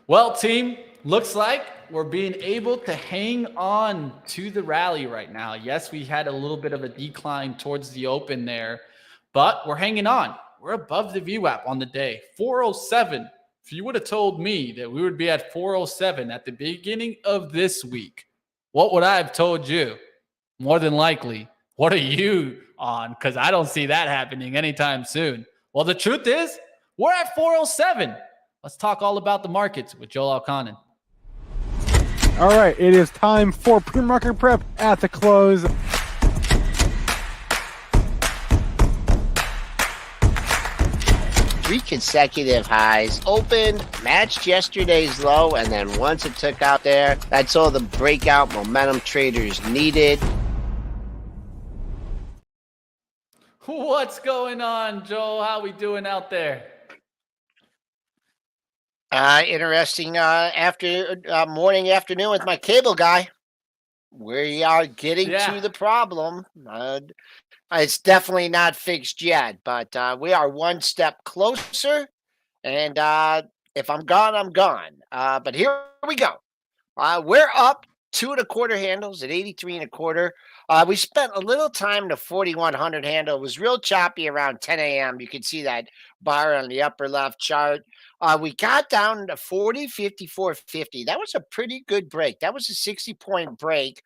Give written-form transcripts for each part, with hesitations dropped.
Well, team, looks like we're being able to hang on to the rally right now. Yes, we had a little bit of a decline towards the open there, but we're hanging on. We're above the VWAP on the day, 407. If you would have told me that we would be at 407 at the beginning of this week, what would I have told you? More than likely, what are you on? Because I don't see that happening anytime soon. Well, the truth is, we're at 407. Let's talk all about the markets with Joel Elconin. All right, it is time for pre-market prep at the close. 3 consecutive highs, opened, matched yesterday's low, and then once it took out there, that's all the breakout momentum traders needed. What's going on, Joel? How we doing out there? Interesting morning, afternoon with my cable guy. We are getting to the problem. It's definitely not fixed yet, but we are one step closer. And if I'm gone, I'm gone. But here we go. We're up 2.25 handles at 83.25. We spent a little time to 4100 handle. It was real choppy around 10 a.m. You can see that bar on the upper left chart. We got down to 40.54.50. That was a pretty good break. That was a 60-point break.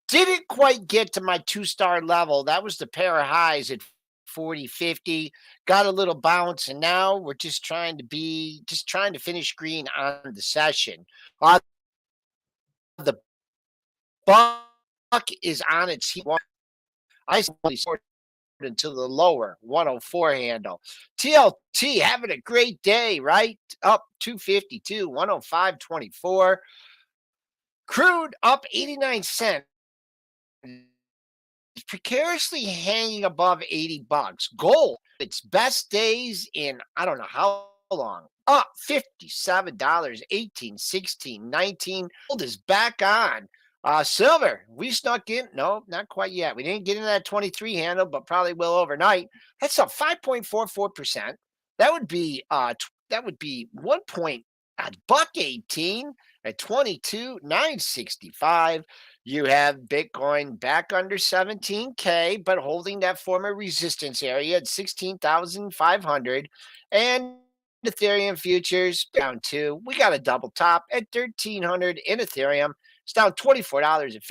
Didn't quite get to my 2-star level. That was the pair of highs at 40.50. Got a little bounce, and now we're just trying to finish green on the session. The buck is on its heat. I sorted into the lower 104 handle. TLT having a great day, right? Up 252, 105.24. Crude up 89 cents. Precariously hanging above $80. Gold, its best days in I don't know how long. Up $57, 18, 16, 19. Gold is back on. Silver, we snuck in. No, not quite yet. We didn't get into that 23 handle, but probably will overnight. That's up 5.44%. That would be 1.18 at 22,965. You have Bitcoin back under 17K, but holding that former resistance area at 16,500. And Ethereum futures down to, we got a double top at 1,300 in Ethereum. It's down $24.50 at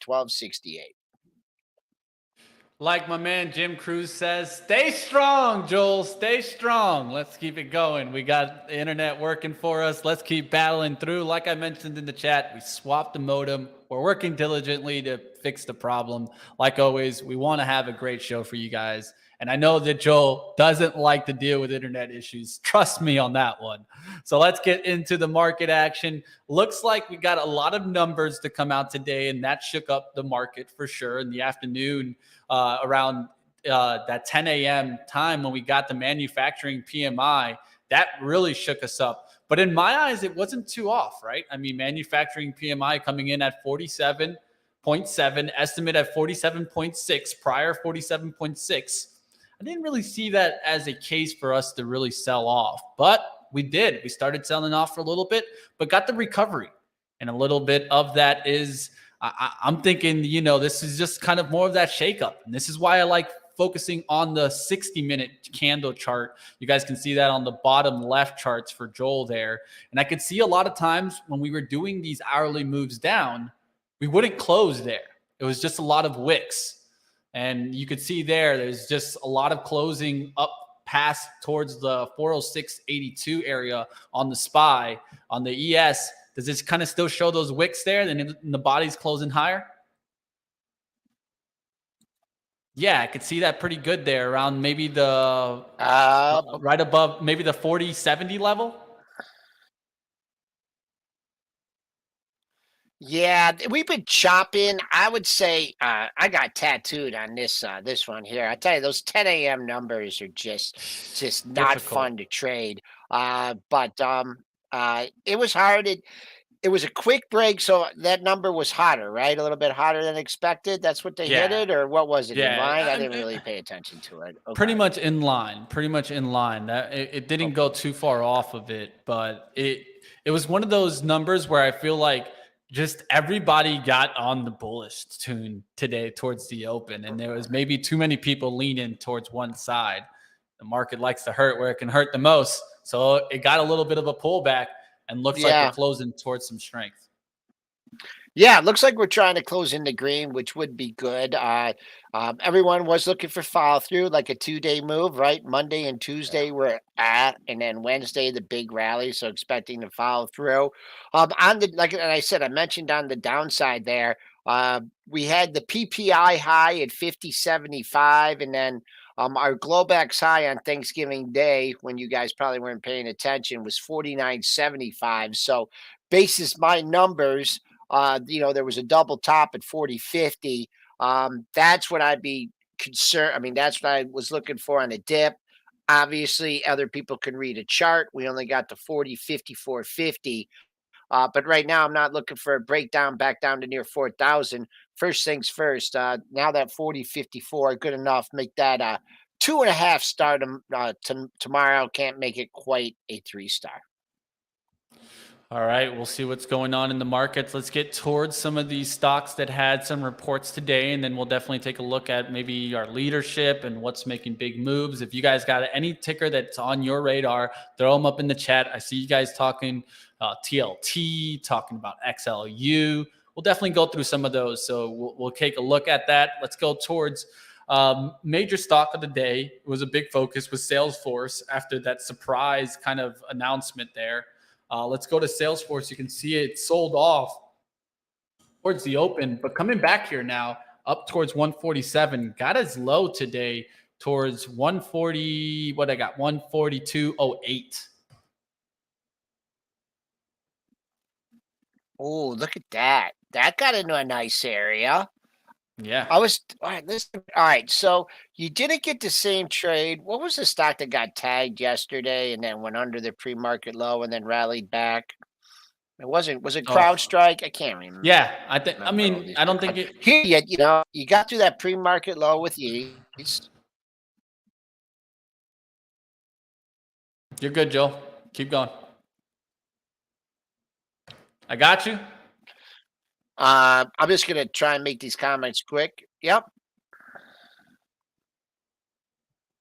1268. Like my man Jim Cruz says, stay strong, Joel. Stay strong. Let's keep it going. We got the internet working for us. Let's keep battling through. Like I mentioned in the chat, we swapped the modem. We're working diligently to fix the problem. Like always, we want to have a great show for you guys. And I know that Joel doesn't like to deal with internet issues. Trust me on that one. So let's get into the market action. Looks like we got a lot of numbers to come out today, and that shook up the market for sure in the afternoon. Around that 10 a.m. time when we got the manufacturing PMI, that really shook us up. But in my eyes, it wasn't too off, right? I mean, manufacturing PMI coming in at 47.7, estimate at 47.6, prior 47.6. I didn't really see that as a case for us to really sell off, but we did. We started selling off for a little bit, but got the recovery. And a little bit of that is I'm thinking, this is just kind of more of that shakeup. And this is why I like focusing on the 60-minute candle chart. You guys can see that on the bottom left charts for Joel there. And I could see a lot of times when we were doing these hourly moves down, we wouldn't close there. It was just a lot of wicks. And you could see there's just a lot of closing up past towards the 406.82 area on the SPY. On the ES, does this kind of still show those wicks there? Then the body's closing higher? Yeah, I could see that pretty good there around maybe the right above maybe the 40.70 level. Yeah, we've been chopping. I would say I got tattooed on this one here. I tell you, those 10 a.m. numbers are just not fun to trade. But it was hard. It was a quick break, so that number was hotter, right? A little bit hotter than expected. That's what they hit it, or what was it? In line? I didn't really pay attention to it. Okay. Pretty much in line. That it didn't go too far off of it, but it was one of those numbers where I feel like just everybody got on the bullish tune today towards the open, and there was maybe too many people leaning towards one side. The market likes to hurt where it can hurt the most, so it got a little bit of a pullback and looks like we're Yeah. closing towards some strength. Yeah, it looks like we're trying to close in the green, which would be good. Everyone was looking for follow through, like a 2-day move, right? Monday and Tuesday were at, and then Wednesday the big rally. So expecting to follow through. On the like, and I said, I mentioned on the downside there, we had the PPI high at 50.75, and then our Globex high on Thanksgiving Day, when you guys probably weren't paying attention, was 49.75. So, basis my numbers. There was a double top at 40.50. That's what I'd be concerned. I mean, that's what I was looking for on a dip. Obviously, other people can read a chart. We only got to 40.54.50. But right now, I'm not looking for a breakdown back down to near 4,000. First things first. Now that 40.54, good enough. Make that a 2.5 star tomorrow. Can't make it quite a 3-star. All right, we'll see what's going on in the markets. Let's get towards some of these stocks that had some reports today, and then we'll definitely take a look at maybe our leadership and what's making big moves. If you guys got any ticker that's on your radar, throw them up in the chat. I see you guys talking TLT, talking about XLU. We'll definitely go through some of those, so we'll take a look at that. Let's go towards major stock of the day. It was a big focus with Salesforce after that surprise kind of announcement there. Let's go to Salesforce. You can see it sold off towards the open, but coming back here now up towards 147. Got as low today towards 140. What I got? 142.08. Oh, look at that. That got into a nice area. Yeah. All right. Listen. All right. So you didn't get the same trade. What was the stock that got tagged yesterday and then went under the pre-market low and then rallied back? Was it Oh, CrowdStrike? I can't remember. yeah. I think. I All mean, these I don't things. think it. Here, you got through that pre-market low with ease. You're good, Joe. Keep going. I got you. I'm just gonna try and make these comments quick. Yep.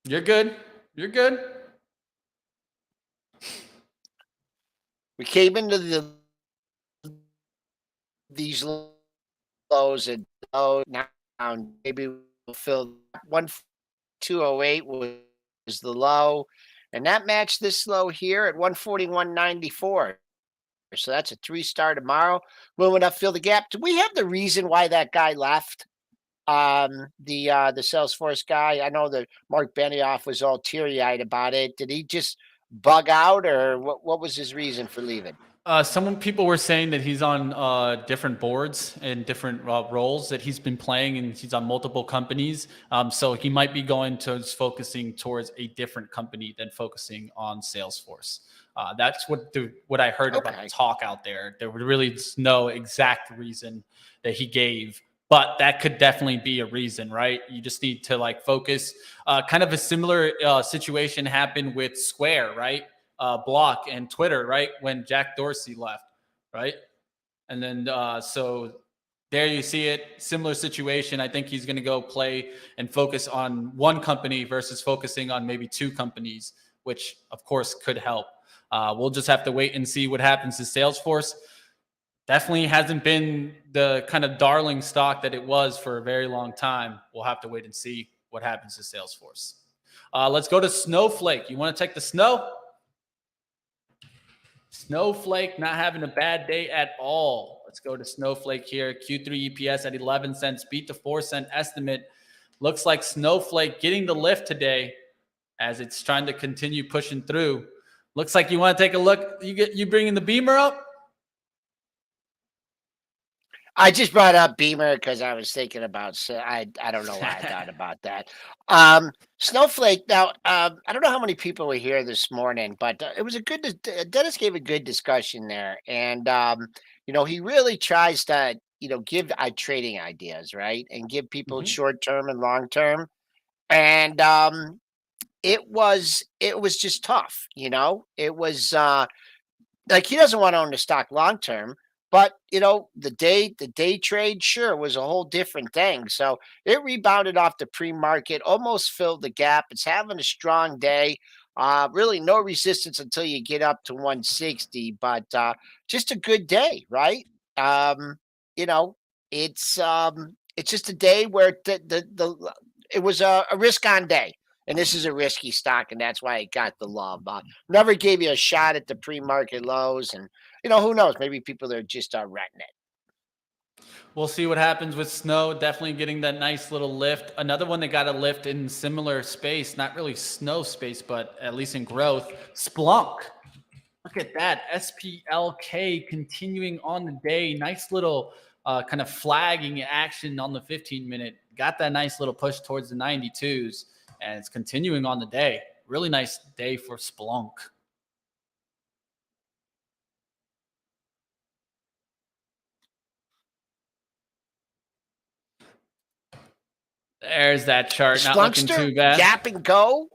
You're good. You're good. We came into these lows and low now. Maybe we'll fill 142.08 was the low, and that matched this low here at 141.94. So that's a 3-star tomorrow. Moving up, fill the gap. Do we have the reason why that guy left? The Salesforce guy. I know that Mark Benioff was all teary-eyed about it. Did he just bug out, or what was his reason for leaving? Some people were saying that he's on different boards and different roles that he's been playing, and he's on multiple companies. So he might be going towards focusing towards a different company than focusing on Salesforce. That's what I heard about the talk out there. There really is no exact reason that he gave, but that could definitely be a reason, right? You just need to focus. Kind of a similar situation happened with Square, right? Block and Twitter, right? When Jack Dorsey left, right? And then so there you see it. Similar situation. I think he's going to go play and focus on one company versus focusing on maybe 2 companies, which of course could help. We'll just have to wait and see what happens to Salesforce. Definitely hasn't been the kind of darling stock that it was for a very long time. We'll have to wait and see what happens to Salesforce. Let's go to Snowflake. You want to take the snow? Snowflake not having a bad day at all. Let's go to Snowflake here. Q3 EPS at 11 cents, beat the 4-cent estimate. Looks like Snowflake getting the lift today as it's trying to continue pushing through. Looks like you want to take a look. You bringing the beamer up? I just brought up Beamer because I was thinking about. I don't know why I thought about that. Snowflake. Now, I don't know how many people were here this morning, but it was a good. Dennis gave a good discussion there, and he really tries to give trading ideas, right, and give people short term and long term, and it was just tough. It was like he doesn't want to own the stock long term. But the day trade sure was a whole different thing. So it rebounded off the pre-market, almost filled the gap. It's having a strong day. Really no resistance until you get up to 160, but just a good day, right? Um, you know, it's just a day where it was a risk on day. And this is a risky stock, and that's why it got the love. Never gave you a shot at the pre-market lows, and who knows? Maybe people are just renting it. We'll see what happens with Snow. Definitely getting that nice little lift. Another one that got a lift in similar space, not really Snow space, but at least in growth. Splunk. Look at that. SPLK continuing on the day. Nice little kind of flagging action on the 15-minute. Got that nice little push towards the 92s, and it's continuing on the day. Really nice day for Splunk. There's that chart. Not looking Splunkster, too bad. gap and go.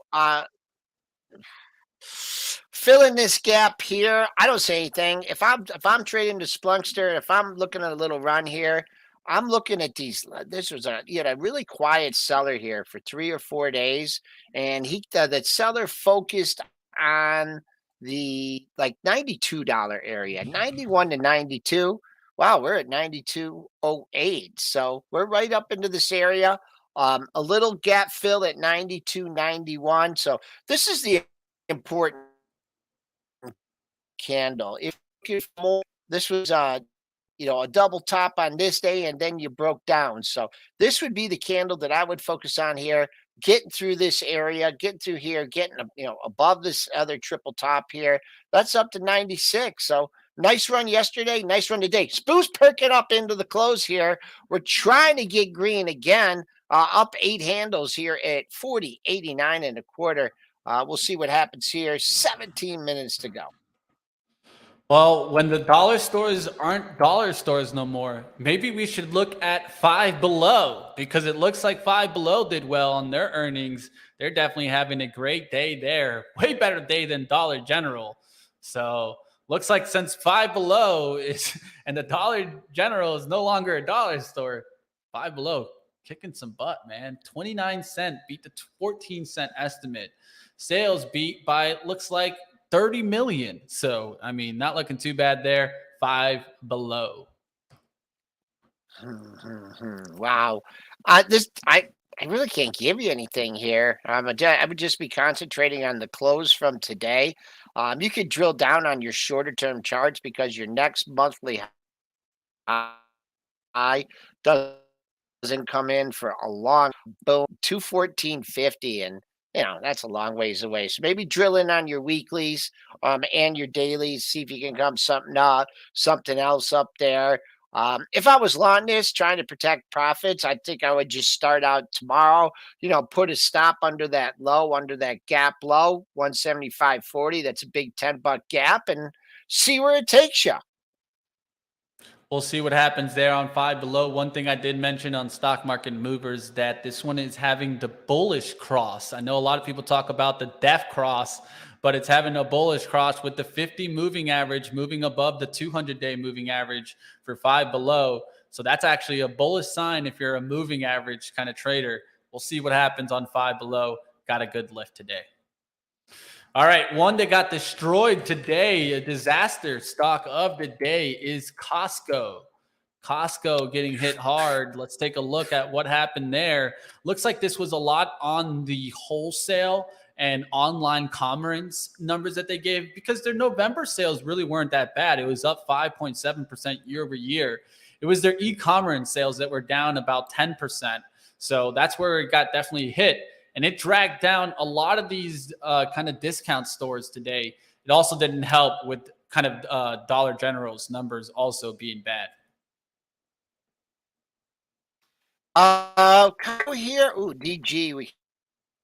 Filling this gap here. I don't say anything. If I'm trading the Splunkster, if I'm looking at a little run here, I'm looking at these. This was a really quiet seller here for 3 or 4 days, and that seller focused on the like $92 area, 91 to 92. Wow, we're at 92.08, so we're right up into this area. A little gap fill at 92.91. So this is the important candle. If more, this was a double top on this day, and then you broke down. So this would be the candle that I would focus on here, getting through this area, getting through here, getting above this other triple top here. That's up to 96. So nice run yesterday, nice run today. Spoos perking up into the close here. We're trying to get green again, up 8 handles here at 40.89 and a quarter. We'll see what happens here. 17 minutes to go. Well, when the dollar stores aren't dollar stores no more, maybe we should look at Five Below, because it looks like Five Below did well on their earnings. They're definitely having a great day there. Way better day than Dollar General. So looks like since Five Below is, and the Dollar General is no longer a dollar store, Five Below kicking some butt, man. 29 cent beat the 14 cent estimate. Sales beat by, looks like, 30 million. So, I mean, not looking too bad there. Five Below. Wow. I really can't give you anything here. I would just be concentrating on the close from today. You could drill down on your shorter term charts, because your next monthly high doesn't come in for a long boom, 214.50, and that's a long ways away. So maybe drill in on your weeklies and your dailies, see if you can come something else up there. If I was long this, trying to protect profits, I think I would just start out tomorrow, put a stop under that low, under that gap low, 175.40. That's a big $10 gap, and see where it takes you. We'll see what happens there on Five Below. One thing I did mention on Stock Market Movers, that this one is having the bullish cross. I know a lot of people talk about the death cross, but it's having a bullish cross with the 50 moving average moving above the 200-day moving average for Five Below. So that's actually a bullish sign if you're a moving average kind of trader. We'll see what happens on Five Below. Got a good lift today. All right, one that got destroyed today, a disaster stock of the day, is Costco. Costco getting hit hard. Let's take a look at what happened there. Looks like this was a lot on the wholesale and online commerce numbers that they gave, because their November sales really weren't that bad. It was up 5.7% year over year. It was their e-commerce sales that were down about 10%. So that's where it got definitely hit. And it dragged down a lot of these kind of discount stores today. It also didn't help with kind of Dollar General's numbers also being bad. Cover here. Ooh, DG. We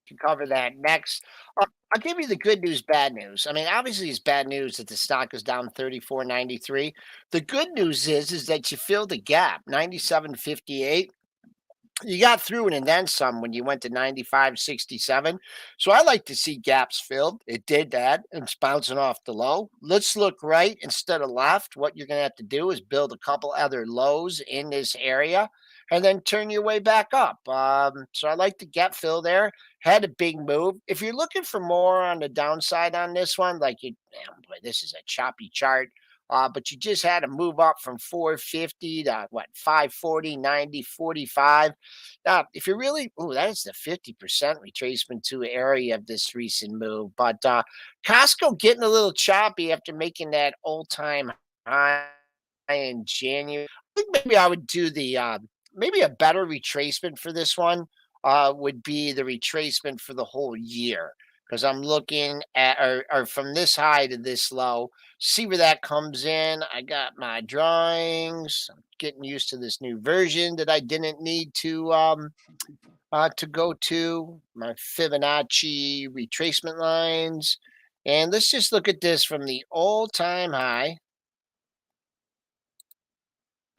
can cover that next. I'll give you the good news, bad news. I mean, obviously, it's bad news that the stock is down 34.93. The good news is that you fill the gap, 97.58. you got through it and then some when you went to 95.67. So I like to see gaps filled. It did that and it's bouncing off the low. Let's look right instead of left. What you're going to have to do is build a couple other lows in this area and then turn your way back up. So I like the gap fill there. Had a big move. If you're looking for more on the downside on this one, like man, boy, this is a choppy chart. But you just had to move up from 450 to what, 540, 90, 45. Now, if you really, that is the 50% retracement to area of this recent move. But Costco getting a little choppy after making that all-time high in January. I think maybe I would do maybe a better retracement for this one would be the retracement for the whole year. Because I'm looking at, or from this high to this low, see where that comes in. I got my drawings. I'm getting used to this new version that I didn't need to go to my Fibonacci retracement lines. And let's just look at this from the all-time high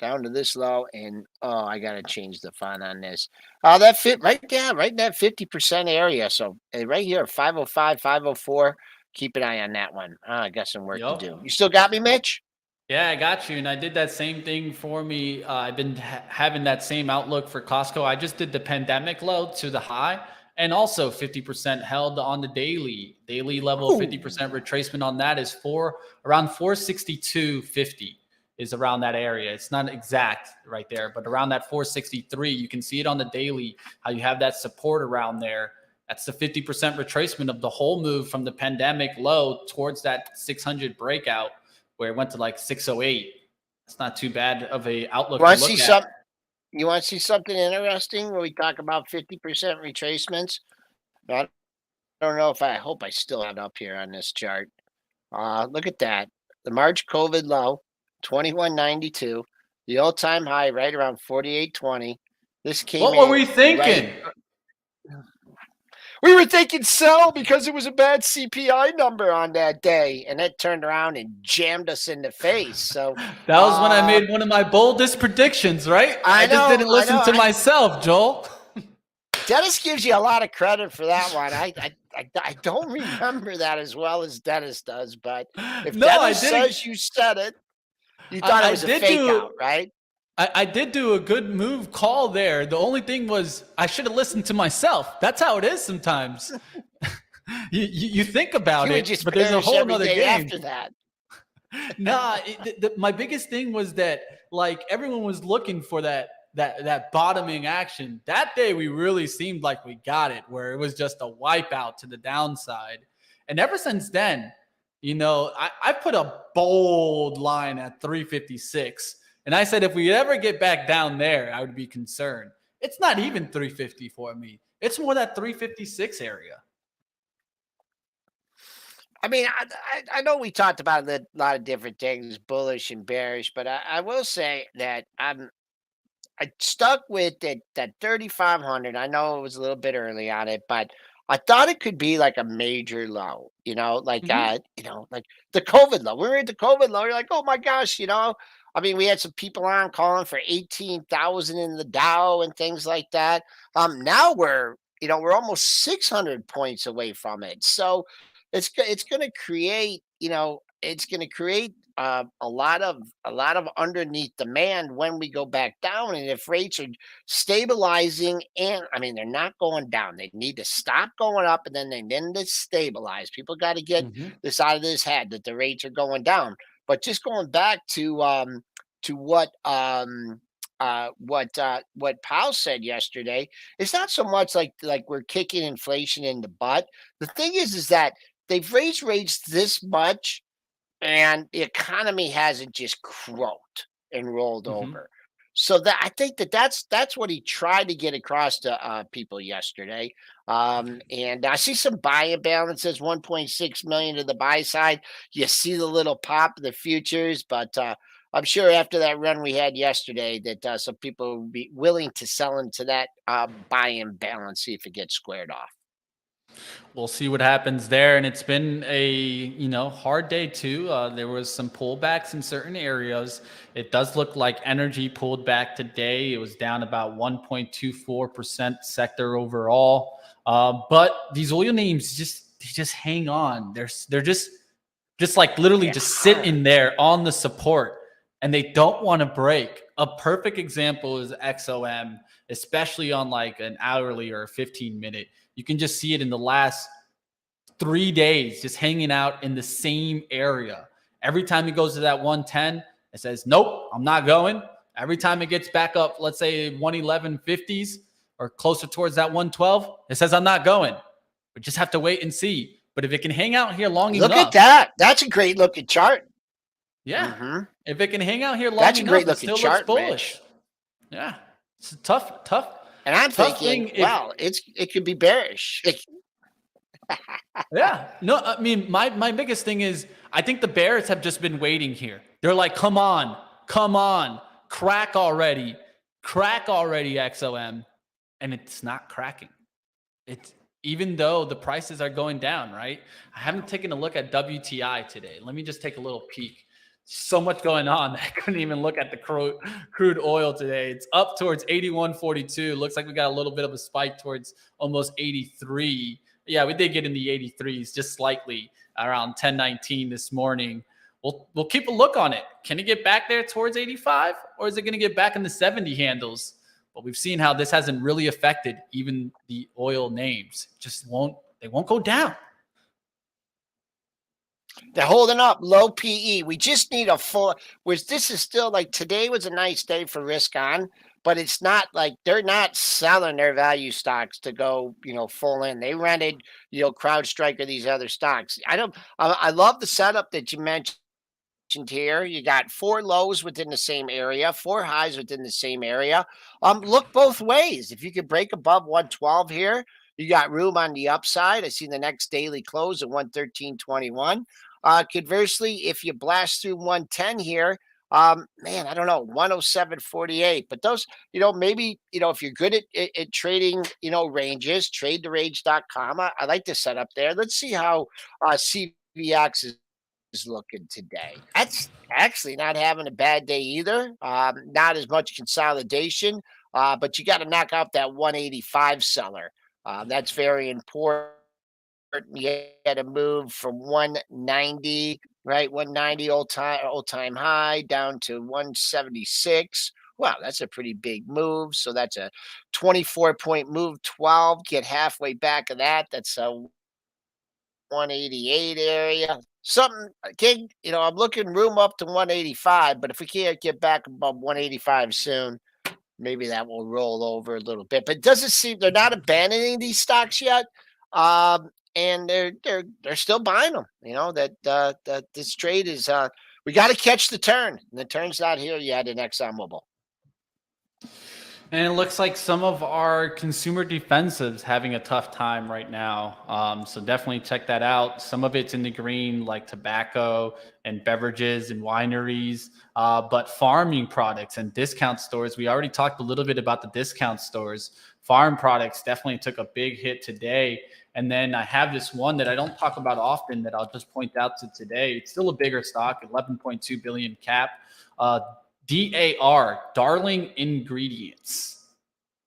down to this low. And I got to change the font on this. That fit right down, right in that 50% area. So right here, 505, 504. Keep an eye on that one. I got some work to do. You still got me, Mitch? Yeah, I got you. And I did that same thing for me. I've been having that same outlook for Costco. I just did the pandemic low to the high and also 50% held on the daily level. 50% retracement on that is around 462.50 is around that area. It's not exact right there, but around that 463, you can see it on the daily, how you have that support around there. That's the 50% retracement of the whole move from the pandemic low towards that 600 breakout, where it went to like 608. It's not too bad of a outlook to look at. You want to see something interesting when we talk about 50% retracements? I don't know if I hope I still have it up here on this chart. Look at that. The March COVID low, 2192. The all-time high right around 4820. This came What were we thinking? We were thinking sell because it was a bad CPI number on that day, and it turned around and jammed us in the face. So that was when I made one of my boldest predictions, right? I just didn't listen to myself, Joel. Dennis gives you a lot of credit for that one. I don't remember that as well as Dennis does, but if Dennis says you said it, you thought it was a fake out, right? I did do a good move call there. The only thing was I should have listened to myself. That's how it is sometimes. you think about it, but there's a whole other game after that. Nah, my biggest thing was that like everyone was looking for that bottoming action. That day we really seemed like we got it, where it was just a wipeout to the downside. And ever since then, I put a bold line at 356. And I said, if we ever get back down there, I would be concerned. It's not even 350 for me. It's more that 356 area. I mean, I know we talked about a lot of different things, bullish and bearish, but I will say that I stuck with that 3,500. I know it was a little bit early on it, but I thought it could be like a major low, like like the COVID low. We were at the COVID low. You're like, oh my gosh, I mean, we had some people on calling for 18,000 in the Dow and things like that. Now we're almost 600 points away from it. So it's going to create, a lot of underneath demand when we go back down. And if rates are stabilizing, and I mean they're not going down, they need to stop going up, and then they need to stabilize. People got to get this out of this head that the rates are going down. But just going back to what Powell said yesterday, it's not so much like we're kicking inflation in the butt. The thing is that they've raised rates this much, and the economy hasn't just croaked and rolled over. So that I think that's what he tried to get across to people yesterday. And I see some buy imbalances, 1.6 million to the buy side. You see the little pop of the futures, but I'm sure after that run we had yesterday that some people will be willing to sell into that buy imbalance, see if it gets squared off. We'll see what happens there. And it's been a, hard day too. There was some pullbacks in certain areas. It does look like energy pulled back today. It was down about 1.24% sector overall. But these oil names just hang on. They're just like literally just sitting there on the support, and they don't want to break. A perfect example is XOM, especially on like an hourly or a 15-minute. You can just see it in the last 3 days, just hanging out in the same area. Every time it goes to that 110, it says, nope, I'm not going. Every time it gets back up, let's say 111.50s or closer towards that 112, it says, I'm not going. We just have to wait and see. But if it can hang out here long enough. Look at that. That's a great looking chart. Yeah. If it can hang out here long That's a enough, great it still looking chart, looks bullish. Rich. Yeah. It's a tough. And I'm tough thinking, thing wow, it could be bearish. Yeah. No, I mean, my biggest thing is I think the Bears have just been waiting here. They're like, come on, crack already, XOM. And it's not cracking. It's even though the prices are going down, right? I haven't taken a look at WTI today. Let me just take a little peek. So much going on. I couldn't even look at the crude oil today. It's up towards 81.42. Looks like we got a little bit of a spike towards almost 83. Yeah, we did get in the 83s just slightly around 10:19 this morning. We'll keep a look on it. Can it get back there towards 85, or is it going to get back in the 70 handles? But we've seen how this hasn't really affected even the oil names. They won't go down. They're holding up low PE. We just need a full, which this is still like today was a nice day for risk on, but it's not like they're not selling their value stocks to go, full in. They rented, CrowdStrike or these other stocks. I love the setup that you mentioned here. You got 4 lows within the same area, 4 highs within the same area. Look both ways. If you could break above 112 here, you got room on the upside. I see the next daily close at 113.21. Conversely, if you blast through 110 here, man, I don't know, 107.48. But those, maybe, if you're good at trading, ranges, tradetherange.com. I like to set up there. Let's see how CVX is looking today. That's actually not having a bad day either. Not as much consolidation, but you got to knock out that 185 seller. That's very important. You got to move from 190, right? 190 all time high down to 176. Wow, that's a pretty big move. So that's a 24-point move. 12, get halfway back of that. That's a 188 area. Something, King, I'm looking room up to 185, but if we can't get back above 185 soon, maybe that will roll over a little bit. But it doesn't seem they're not abandoning these stocks yet. And they're still buying them. That this trade is we got to catch the turn. And the turn's not here yet in ExxonMobil. And it looks like some of our consumer defensives having a tough time right now. So definitely check that out. Some of it's in the green, like tobacco and beverages and wineries. But farming products and discount stores, we already talked a little bit about the discount stores. Farm products definitely took a big hit today. And then I have this one that I don't talk about often that I'll just point out to today. It's still a bigger stock, 11.2 billion cap. DAR, Darling Ingredients.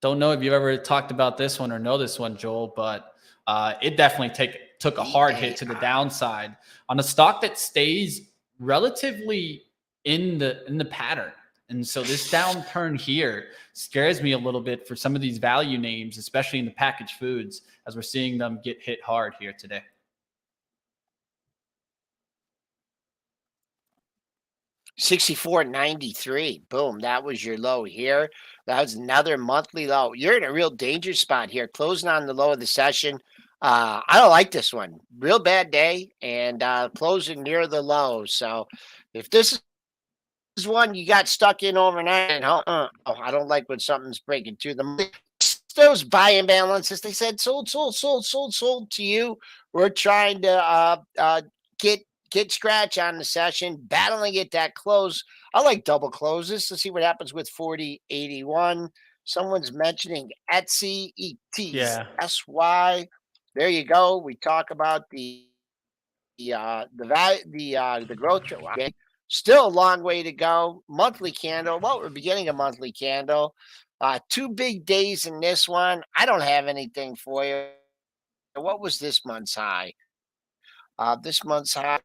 Don't know if you've ever talked about this one or know this one, Joel, but it definitely took a hard hit to the downside on a stock that stays relatively in the pattern. And so this downturn here scares me a little bit for some of these value names, especially in the packaged foods, as we're seeing them get hit hard here today. $64.93. Boom. That was your low here. That was another monthly low. You're in a real danger spot here, closing on the low of the session. I don't like this one. Real bad day and closing near the low. So if this is one you got stuck in overnight, and I don't like when something's breaking through those buying balances. They said sold to you. We're trying to get scratch on the session, battling at that close. I like double closes. Let's see what happens with 40.81. Someone's mentioning Etsy, ETSY. there you go. We talk about the value, the growth. Okay. Still a long way to go. Monthly candle. Well, we're beginning a monthly candle. 2 big days in this one. I don't have anything for you. What was this month's high? This month's high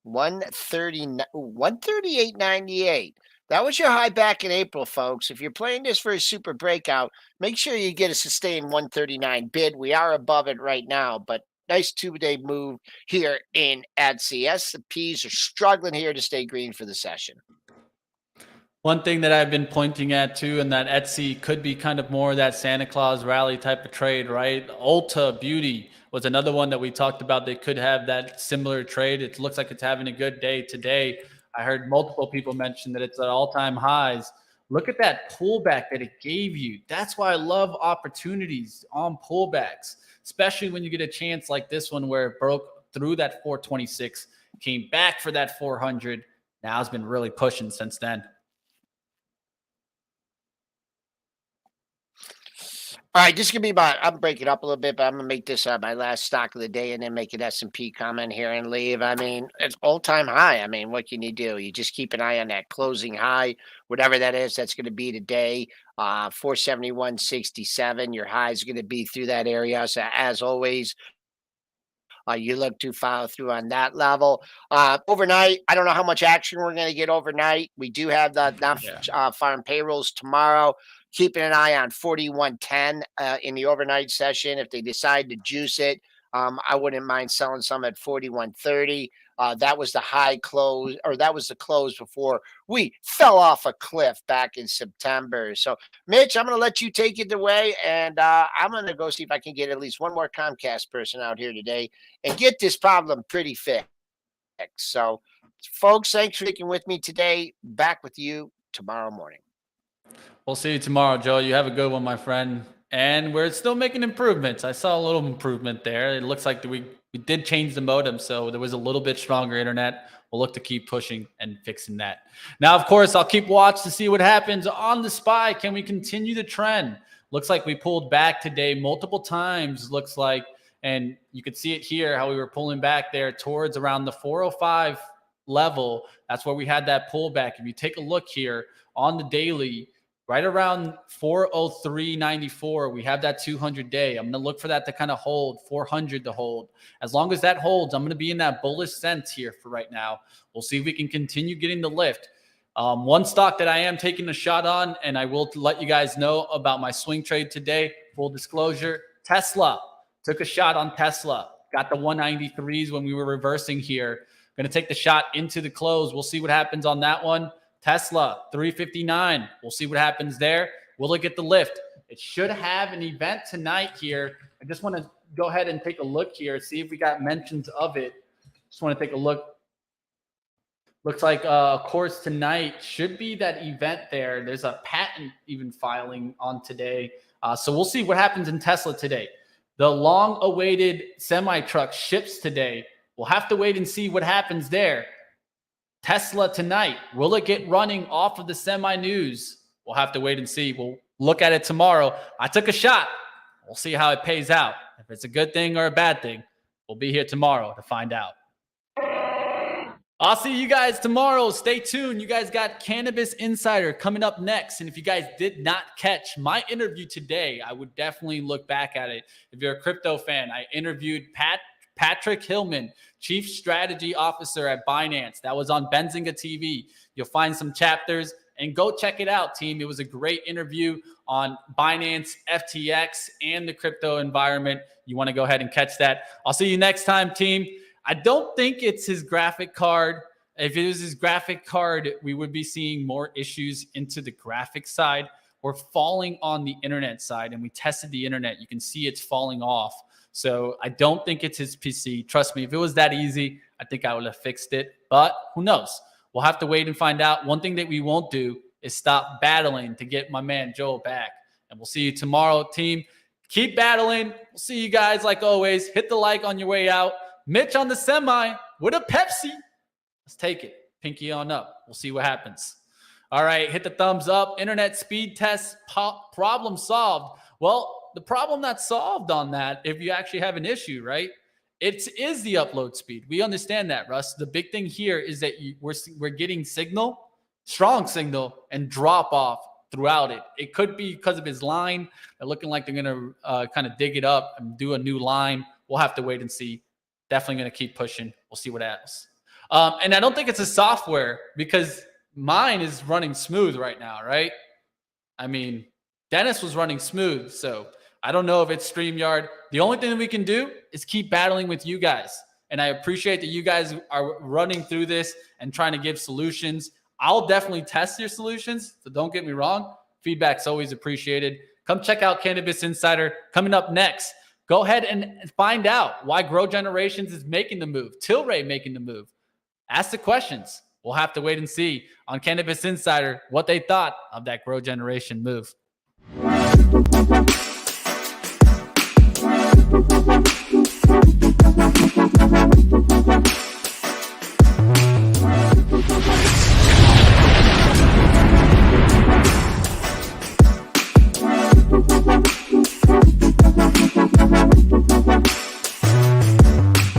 130 138.98. That was your high back in April, folks. If you're playing this for a super breakout, make sure you get a sustained 139 bid. We are above it right now, but nice 2-day move here in Etsy. S&Ps are struggling here to stay green for the session. One thing that I've been pointing at too, and that Etsy could be kind of more that Santa Claus rally type of trade, right? Ulta Beauty was another one that we talked about. They could have that similar trade. It looks like it's having a good day today. I heard multiple people mention that it's at all-time highs. Look at that pullback that it gave you. That's why I love opportunities on pullbacks, especially when you get a chance like this one where it broke through that 426, came back for that 400. Now it's been really pushing since then. All right, this is gonna be I'm breaking up a little bit, but I'm gonna make this my last stock of the day, and then make an S&P comment here and leave. I mean, it's all-time high. I mean, what can you do? You just keep an eye on that closing high, whatever that is. That's going to be today. 471.67. Your high is going to be through that area. So as always, you look to follow through on that level. Overnight, I don't know how much action we're going to get overnight. We do have the farm payrolls tomorrow. Keeping an eye on 41.10 in the overnight session. If they decide to juice it, I wouldn't mind selling some at 41.30. That was the high close, or that was the close before we fell off a cliff back in September. So, Mitch, I'm going to let you take it away, and I'm going to go see if I can get at least one more Comcast person out here today and get this problem pretty fixed. So, folks, thanks for sticking with me today. Back with you tomorrow morning. We'll see you tomorrow, Joel. You have a good one, my friend. And we're still making improvements. I saw a little improvement there. It looks like we did change the modem, so there was a little bit stronger internet. We'll look to keep pushing and fixing that. Now, of course, I'll keep watch to see what happens on the SPY. Can we continue the trend? Looks like we pulled back today multiple times, looks like. And you could see it here, how we were pulling back there towards around the 405 level. That's where we had that pullback. If you take a look here on the daily, right around 403.94, we have that 200-day. I'm going to look for that to kind of hold, 400 to hold. As long as that holds, I'm going to be in that bullish sense here for right now. We'll see if we can continue getting the lift. One stock that I am taking a shot on, and I will let you guys know about my swing trade today, full disclosure, Tesla. Took a shot on Tesla. Got the 193s when we were reversing here. Going to take the shot into the close. We'll see what happens on that one. Tesla, 359. We'll see what happens there. Will it get the lift? It should have an event tonight here. I just want to go ahead and take a look here, see if we got mentions of it. Just want to take a look. Looks like, of course, tonight should be that event there. There's a patent even filing on today. So we'll see what happens in Tesla today. The long-awaited semi-truck ships today. We'll have to wait and see what happens there. Tesla tonight, will it get running off of the semi-news? We'll have to wait and see. We'll look at it tomorrow. I took a shot. We'll see how it pays out. If it's a good thing or a bad thing, we'll be here tomorrow to find out. I'll see you guys tomorrow. Stay tuned. You guys got Cannabis Insider coming up next. And if you guys did not catch my interview today, I would definitely look back at it. If you're a crypto fan, I interviewed Patrick Hillman, Chief Strategy Officer at Binance. That was on Benzinga TV. You'll find some chapters and go check it out, team. It was a great interview on Binance, FTX, and the crypto environment. You want to go ahead and catch that. I'll see you next time, team. I don't think it's his graphic card. If it was his graphic card, we would be seeing more issues into the graphic side. We're falling on the internet side, and we tested the internet. You can see it's falling off. So I don't think it's his PC. Trust me, if it was that easy, I think I would have fixed it. But who knows? We'll have to wait and find out. One thing that we won't do is stop battling to get my man Joel back. And we'll see you tomorrow, team. Keep battling. We'll see you guys like always. Hit the like on your way out. Mitch on the semi with a Pepsi. Let's take it. Pinky on up. We'll see what happens. All right, hit the thumbs up. Internet speed test problem solved. Well, Well, the problem that's solved on that, if you actually have an issue, right? It is the upload speed. We understand that, Russ. The big thing here is that we're getting signal, strong signal, and drop off throughout it. It could be because of his line. They're looking like they're going to kind of dig it up and do a new line. We'll have to wait and see. Definitely going to keep pushing. We'll see what happens. And I don't think it's a software because mine is running smooth right now, right? I mean, Dennis was running smooth, so I don't know if it's StreamYard. The only thing that we can do is keep battling with you guys. And I appreciate that you guys are running through this and trying to give solutions. I'll definitely test your solutions, so don't get me wrong. Feedback's always appreciated. Come check out Cannabis Insider. Coming up next, go ahead and find out why Grow Generations is making the move, Tilray making the move. Ask the questions. We'll have to wait and see on Cannabis Insider what they thought of that Grow Generation move.